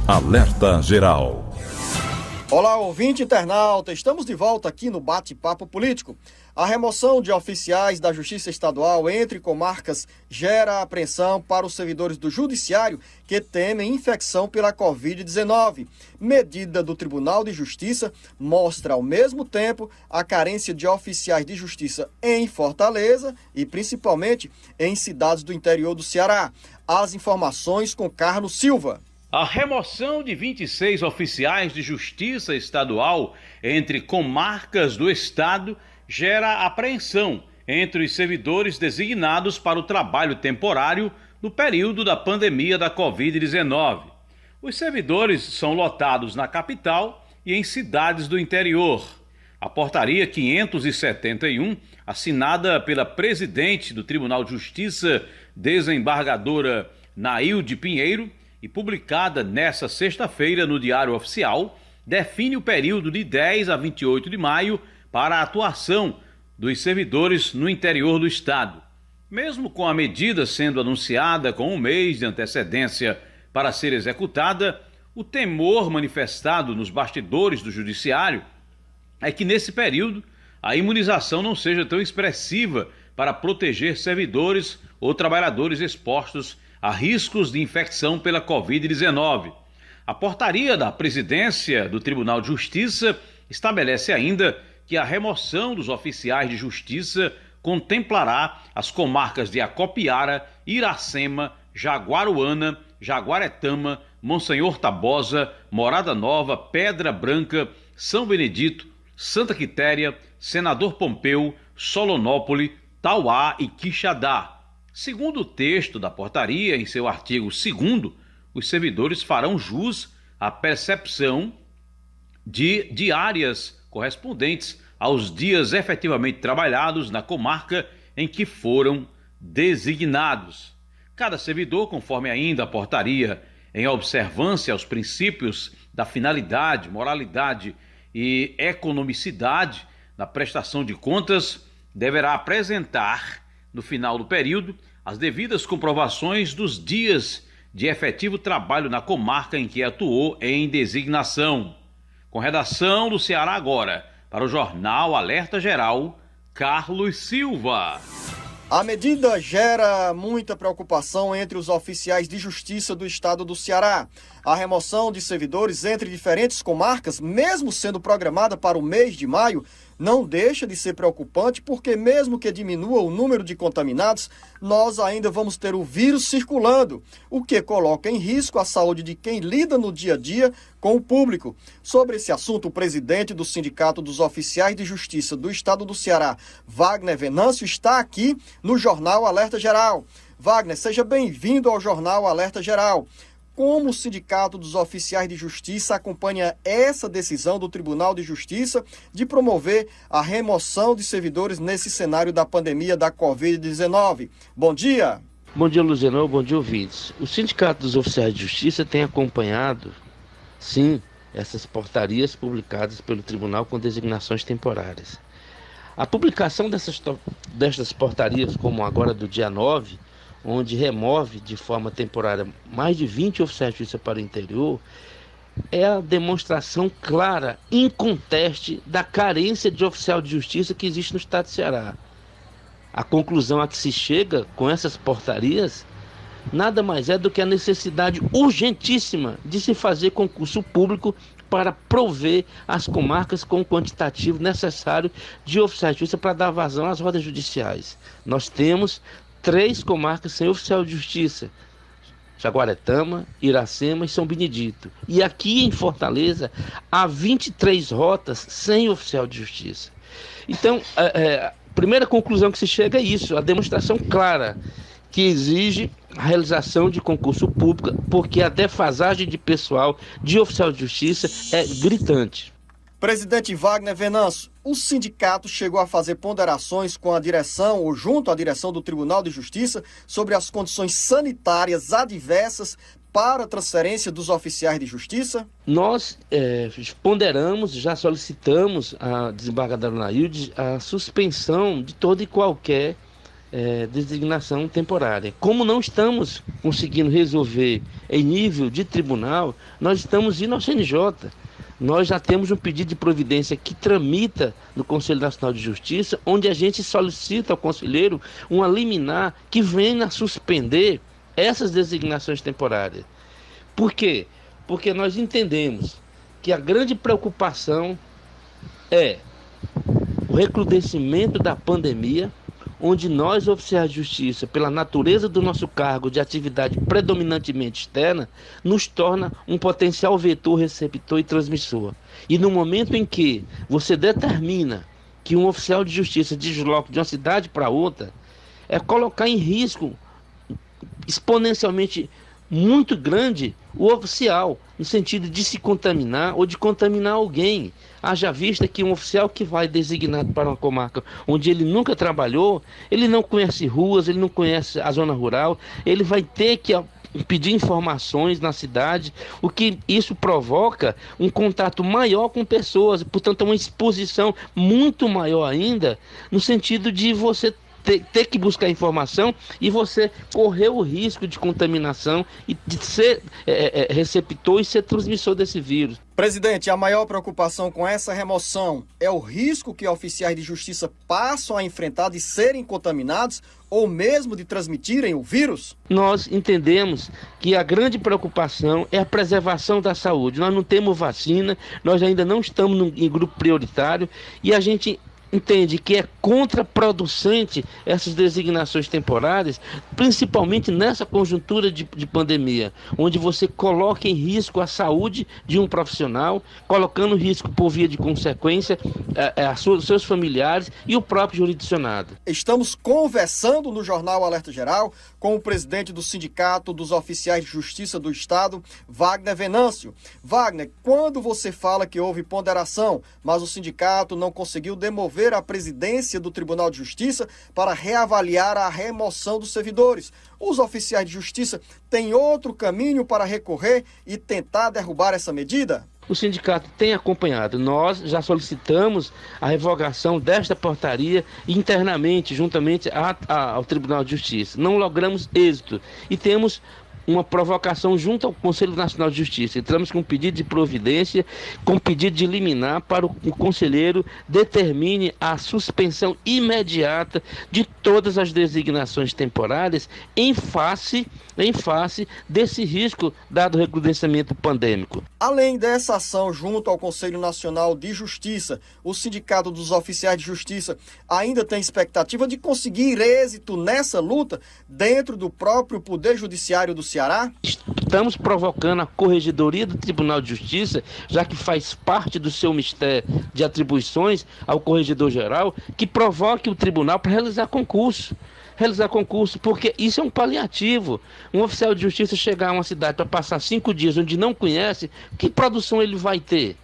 Alerta Geral. Olá, ouvinte internauta, estamos de volta aqui no Bate-Papo Político. A remoção de oficiais da Justiça Estadual entre comarcas gera apreensão para os servidores do Judiciário que temem infecção pela Covid-19. Medida do Tribunal de Justiça mostra, ao mesmo tempo, a carência de oficiais de justiça em Fortaleza e, principalmente, em cidades do interior do Ceará. As informações com Carlos Silva. A remoção de 26 oficiais de justiça estadual entre comarcas do estado gera apreensão entre os servidores designados para o trabalho temporário no período da pandemia da Covid-19. Os servidores são lotados na capital e em cidades do interior. A portaria 571, assinada pela presidente do Tribunal de Justiça, desembargadora Nailde Pinheiro, e publicada nesta sexta-feira no Diário Oficial, define o período de 10 a 28 de maio para a atuação dos servidores no interior do estado. Mesmo com a medida sendo anunciada com um mês de antecedência para ser executada, o temor manifestado nos bastidores do judiciário é que nesse período a imunização não seja tão expressiva para proteger servidores ou trabalhadores expostos a riscos de infecção pela Covid-19. A portaria da presidência do Tribunal de Justiça estabelece ainda que a remoção dos oficiais de justiça contemplará as comarcas de Acopiara, Iracema, Jaguaruana, Jaguaretama, Monsenhor Tabosa, Morada Nova, Pedra Branca, São Benedito, Santa Quitéria, Senador Pompeu, Solonópole, Tauá e Quixadá. Segundo o texto da portaria, em seu artigo 2º, os servidores farão jus à percepção de diárias correspondentes aos dias efetivamente trabalhados na comarca em que foram designados. Cada servidor, conforme ainda a portaria, em observância aos princípios da finalidade, moralidade e economicidade na prestação de contas, deverá apresentar, no final do período, as devidas comprovações dos dias de efetivo trabalho na comarca em que atuou em designação. Com redação do Ceará Agora, para o jornal Alerta Geral, Carlos Silva. A medida gera muita preocupação entre os oficiais de justiça do estado do Ceará. A remoção de servidores entre diferentes comarcas, mesmo sendo programada para o mês de maio, não deixa de ser preocupante porque, mesmo que diminua o número de contaminados, nós ainda vamos ter o vírus circulando, o que coloca em risco a saúde de quem lida no dia a dia com o público. Sobre esse assunto, o presidente do Sindicato dos Oficiais de Justiça do Estado do Ceará, Wagner Venâncio, está aqui no Jornal Alerta Geral. Wagner, seja bem-vindo ao Jornal Alerta Geral. Como o Sindicato dos Oficiais de Justiça acompanha essa decisão do Tribunal de Justiça de promover a remoção de servidores nesse cenário da pandemia da Covid-19? Bom dia! Bom dia, Luziano. Bom dia, ouvintes. O Sindicato dos Oficiais de Justiça tem acompanhado, sim, essas portarias publicadas pelo Tribunal com designações temporárias. A publicação destas portarias, como agora do dia 9, onde remove de forma temporária mais de 20 oficiais de justiça para o interior, é a demonstração clara, inconteste, da carência de oficial de justiça que existe no estado de Ceará. A conclusão a que se chega com essas portarias nada mais é do que a necessidade urgentíssima de se fazer concurso público para prover as comarcas com o quantitativo necessário de oficiais de justiça para dar vazão às rodas judiciais. Nós temos 3 comarcas sem oficial de justiça: Jaguaretama, Iracema e São Benedito. E aqui em Fortaleza há 23 rotas sem oficial de justiça. Então, a primeira conclusão que se chega é isso, a demonstração clara que exige a realização de concurso público, porque a defasagem de pessoal de oficial de justiça é gritante. Presidente Wagner Venâncio, o sindicato chegou a fazer ponderações com a direção ou junto à direção do Tribunal de Justiça sobre as condições sanitárias adversas para a transferência dos oficiais de justiça? Nós ponderamos, já solicitamos à desembargadora Nailde a suspensão de toda e qualquer designação temporária. Como não estamos conseguindo resolver em nível de tribunal, nós estamos indo ao CNJ. Nós já temos um pedido de providência que tramita no Conselho Nacional de Justiça, onde a gente solicita ao conselheiro uma liminar que venha a suspender essas designações temporárias. Por quê? Porque nós entendemos que a grande preocupação é o recrudescimento da pandemia, onde nós, oficiais de justiça, pela natureza do nosso cargo de atividade predominantemente externa, nos torna um potencial vetor, receptor e transmissor. E no momento em que você determina que um oficial de justiça desloque de uma cidade para outra, é colocar em risco exponencialmente muito grande o oficial, no sentido de se contaminar ou de contaminar alguém. Haja vista que um oficial que vai designado para uma comarca onde ele nunca trabalhou, ele não conhece ruas, ele não conhece a zona rural, ele vai ter que pedir informações na cidade, o que isso provoca um contato maior com pessoas, portanto uma exposição muito maior ainda, no sentido de você ter que buscar informação e você correr o risco de contaminação e de ser receptor e ser transmissor desse vírus. Presidente, a maior preocupação com essa remoção é o risco que oficiais de justiça passam a enfrentar de serem contaminados ou mesmo de transmitirem o vírus? Nós entendemos que a grande preocupação é a preservação da saúde. Nós não temos vacina, nós ainda não estamos em grupo prioritário e a gente entende que é contraproducente essas designações temporárias, principalmente nessa conjuntura de pandemia, onde você coloca em risco a saúde de um profissional, colocando em risco por via de consequência seus familiares e o próprio jurisdicionado. Estamos conversando no Jornal Alerta Geral com o presidente do Sindicato dos Oficiais de Justiça do Estado, Wagner Venâncio. Wagner, quando você fala que houve ponderação, mas o sindicato não conseguiu demover a presidência do Tribunal de Justiça para reavaliar a remoção dos servidores, os oficiais de justiça têm outro caminho para recorrer e tentar derrubar essa medida? O sindicato tem acompanhado. Nós já solicitamos a revogação desta portaria internamente, juntamente ao Tribunal de Justiça. Não logramos êxito e temos uma provocação junto ao Conselho Nacional de Justiça. Entramos com um pedido de providência, com um pedido de liminar para o conselheiro determine a suspensão imediata de todas as designações temporárias em face desse risco dado o recrudescimento pandêmico. Além dessa ação junto ao Conselho Nacional de Justiça, o Sindicato dos Oficiais de Justiça ainda tem expectativa de conseguir êxito nessa luta dentro do próprio Poder Judiciário do Ceará? Estamos provocando a Corregedoria do Tribunal de Justiça, já que faz parte do seu mistério de atribuições ao Corregedor-Geral, que provoque o tribunal para realizar concurso, porque isso é um paliativo. Um oficial de justiça chegar a uma cidade para passar 5 dias onde não conhece, que produção ele vai ter?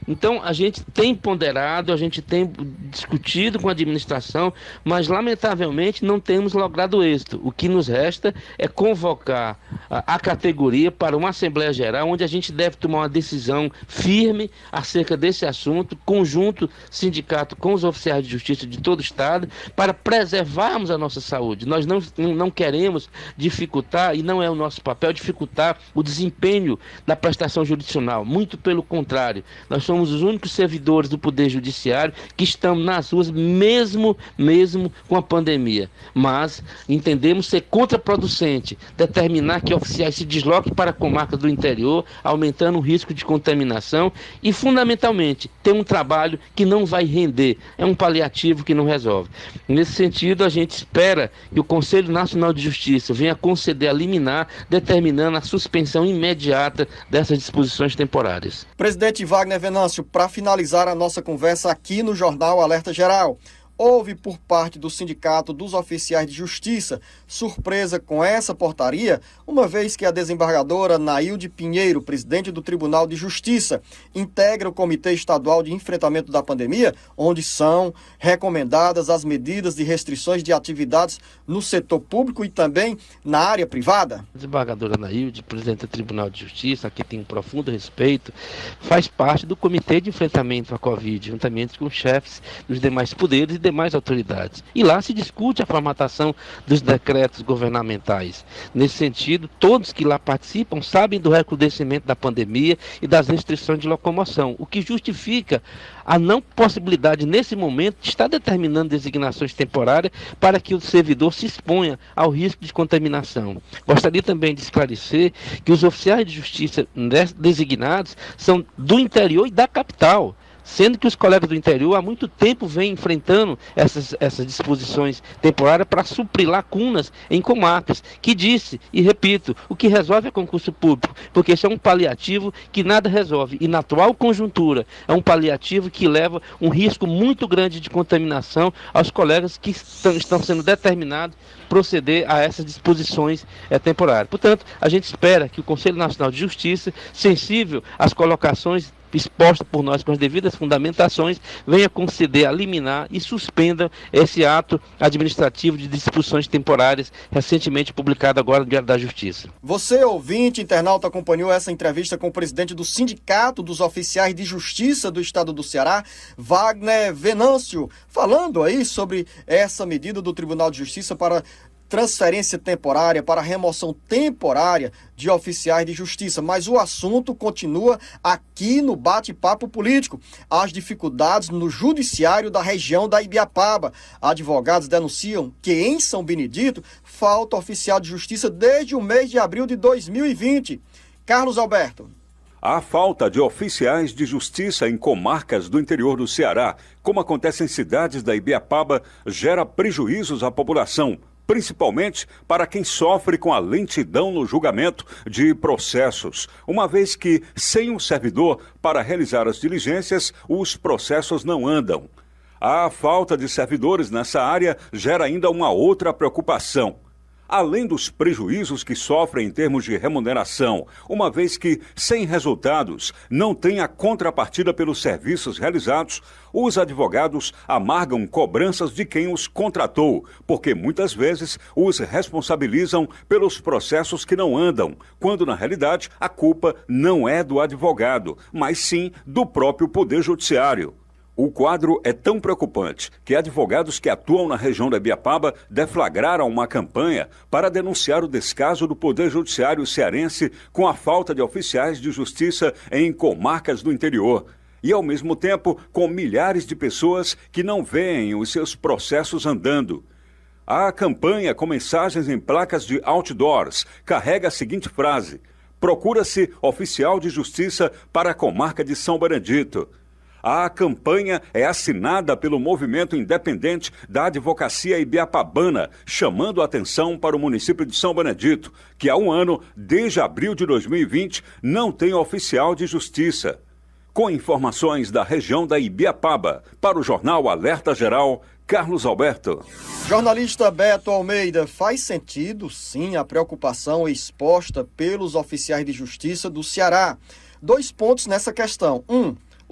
Então, a gente tem ponderado, a gente tem discutido com a administração, mas, lamentavelmente, não temos logrado êxito. O que nos resta é convocar a categoria para uma Assembleia Geral, onde a gente deve tomar uma decisão firme acerca desse assunto, conjunto sindicato com os oficiais de justiça de todo o Estado, para preservarmos a nossa saúde. Nós não queremos dificultar, e não é o nosso papel, dificultar o desempenho da prestação jurisdicional. Muito pelo contrário, nós somos os únicos servidores do Poder Judiciário que estamos nas ruas, mesmo com a pandemia. Mas entendemos ser contraproducente determinar que oficiais se desloquem para comarcas do interior, aumentando o risco de contaminação e, fundamentalmente, ter um trabalho que não vai render. É um paliativo que não resolve. Nesse sentido, a gente espera que o Conselho Nacional de Justiça venha conceder a liminar, determinando a suspensão imediata dessas disposições temporárias. Presidente Wagner Venâncio, para finalizar a nossa conversa aqui no Jornal Alerta Geral, houve por parte do Sindicato dos Oficiais de Justiça surpresa com essa portaria, uma vez que a desembargadora Nailde Pinheiro, presidente do Tribunal de Justiça, integra o Comitê Estadual de Enfrentamento da Pandemia, onde são recomendadas as medidas de restrições de atividades no setor público e também na área privada. A desembargadora Nailde, presidente do Tribunal de Justiça, a quem tenho um profundo respeito, faz parte do Comitê de Enfrentamento à Covid, juntamente com os chefes dos demais poderes e demais autoridades. E lá se discute a formatação dos decretos governamentais. Nesse sentido, todos que lá participam sabem do recrudescimento da pandemia e das restrições de locomoção, o que justifica a não possibilidade, nesse momento, de estar determinando designações temporárias para que o servidor se exponha ao risco de contaminação. Gostaria também de esclarecer que os oficiais de justiça designados são do interior e da capital, sendo que os colegas do interior há muito tempo vêm enfrentando essas disposições temporárias para suprir lacunas em comarcas, que disse, e repito, o que resolve é concurso público, porque isso é um paliativo que nada resolve, e na atual conjuntura é um paliativo que leva um risco muito grande de contaminação aos colegas que estão sendo determinados proceder a essas disposições temporárias. Portanto, a gente espera que o Conselho Nacional de Justiça, sensível às colocações exposta por nós com as devidas fundamentações, venha conceder a liminar e suspenda esse ato administrativo de disposições temporárias recentemente publicado agora no Diário da Justiça. Você, ouvinte, internauta, acompanhou essa entrevista com o presidente do Sindicato dos Oficiais de Justiça do Estado do Ceará, Wagner Venâncio, falando aí sobre essa medida do Tribunal de Justiça para transferência temporária, para remoção temporária de oficiais de justiça. Mas o assunto continua aqui no bate-papo político. As dificuldades no judiciário da região da Ibiapaba. Advogados denunciam que em São Benedito falta oficial de justiça desde o mês de abril de 2020. Carlos Alberto. A falta de oficiais de justiça em comarcas do interior do Ceará, como acontece em cidades da Ibiapaba, gera prejuízos à população, principalmente para quem sofre com a lentidão no julgamento de processos, uma vez que, sem um servidor para realizar as diligências, os processos não andam. A falta de servidores nessa área gera ainda uma outra preocupação. Além dos prejuízos que sofrem em termos de remuneração, uma vez que, sem resultados, não tem a contrapartida pelos serviços realizados, os advogados amargam cobranças de quem os contratou, porque muitas vezes os responsabilizam pelos processos que não andam, quando na realidade a culpa não é do advogado, mas sim do próprio Poder Judiciário. O quadro é tão preocupante que advogados que atuam na região da Ibiapaba deflagraram uma campanha para denunciar o descaso do Poder Judiciário cearense com a falta de oficiais de justiça em comarcas do interior. E, ao mesmo tempo, com milhares de pessoas que não veem os seus processos andando. A campanha, com mensagens em placas de outdoors, carrega a seguinte frase: procura-se oficial de justiça para a comarca de São Benedito. A campanha é assinada pelo Movimento Independente da Advocacia Ibiapabana, chamando a atenção para o município de São Benedito, que há um ano, desde abril de 2020, não tem oficial de justiça. Com informações da região da Ibiapaba, para o jornal Alerta Geral, Carlos Alberto. Jornalista Beto Almeida, faz sentido, sim, a preocupação exposta pelos oficiais de justiça do Ceará. 2 pontos nessa questão.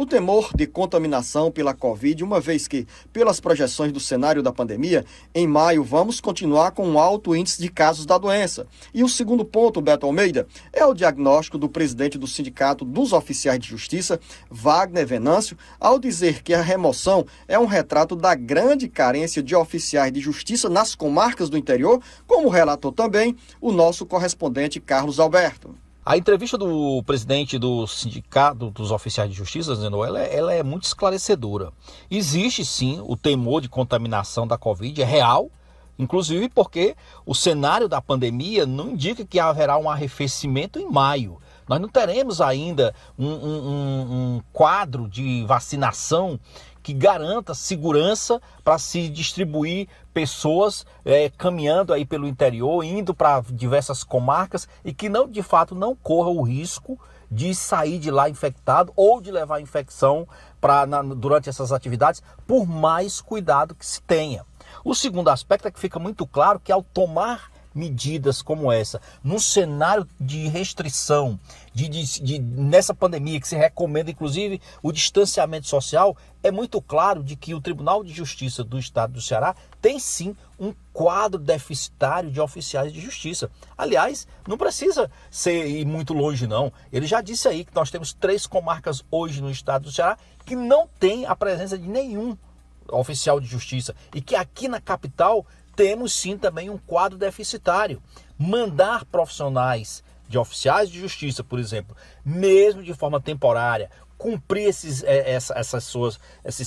O temor de contaminação pela Covid, uma vez que, pelas projeções do cenário da pandemia, em maio vamos continuar com um alto índice de casos da doença. E o segundo ponto, Beto Almeida, é o diagnóstico do presidente do Sindicato dos Oficiais de Justiça, Wagner Venâncio, ao dizer que a remoção é um retrato da grande carência de oficiais de justiça nas comarcas do interior, como relatou também o nosso correspondente Carlos Alberto. A entrevista do presidente do Sindicato dos Oficiais de Justiça, ela é muito esclarecedora. Existe sim o temor de contaminação da Covid, é real, inclusive porque o cenário da pandemia não indica que haverá um arrefecimento em maio. Nós não teremos ainda um quadro de vacinação que garanta segurança para se distribuir pessoas caminhando aí pelo interior, indo para diversas comarcas e que não, de fato não corra o risco de sair de lá infectado ou de levar infecção durante essas atividades, por mais cuidado que se tenha. O segundo aspecto é que fica muito claro que ao tomar medidas como essa, num cenário de restrição, nessa pandemia que se recomenda inclusive o distanciamento social, é muito claro de que o Tribunal de Justiça do Estado do Ceará tem sim um quadro deficitário de oficiais de justiça. Aliás, não precisa ir muito longe não. Ele já disse aí que nós temos 3 comarcas hoje no Estado do Ceará que não tem a presença de nenhum oficial de justiça, e que aqui na capital temos sim também um quadro deficitário. Mandar profissionais de oficiais de justiça, por exemplo, mesmo de forma temporária, cumprir esses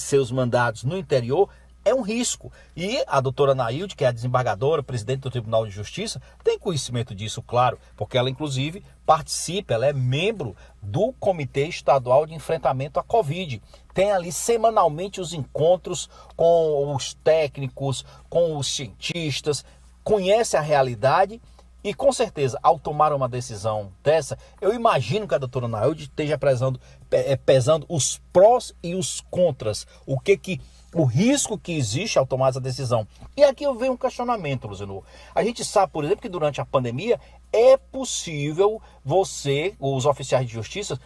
seus mandados no interior, é um risco. E a doutora Nailde, que é a desembargadora, presidente do Tribunal de Justiça, tem conhecimento disso, claro, porque ela inclusive participa, ela é membro do Comitê Estadual de Enfrentamento à Covid. Tem ali semanalmente os encontros com os técnicos, com os cientistas, conhece a realidade. E com certeza, ao tomar uma decisão dessa, eu imagino que a doutora Nailde esteja pesando os prós e os contras, o risco que existe ao tomar essa decisão. E aqui eu venho um questionamento, Luciano. A gente sabe, por exemplo, que durante a pandemia é possível os oficiais de justiça,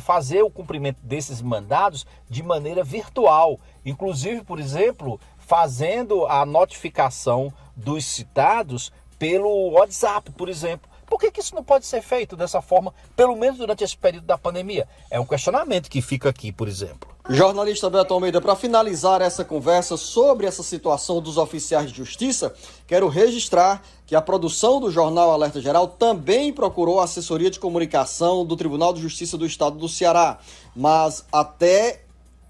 fazer o cumprimento desses mandados de maneira virtual. Inclusive, por exemplo, fazendo a notificação dos citados pelo WhatsApp, por exemplo. Por que isso não pode ser feito dessa forma, pelo menos durante esse período da pandemia? É um questionamento que fica aqui, por exemplo. Jornalista Beto Almeida, para finalizar essa conversa sobre essa situação dos oficiais de justiça, quero registrar que a produção do Jornal Alerta Geral também procurou a assessoria de comunicação do Tribunal de Justiça do Estado do Ceará, mas até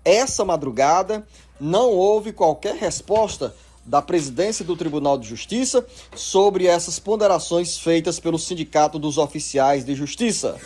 essa madrugada não houve qualquer resposta da presidência do Tribunal de Justiça sobre essas ponderações feitas pelo Sindicato dos Oficiais de Justiça.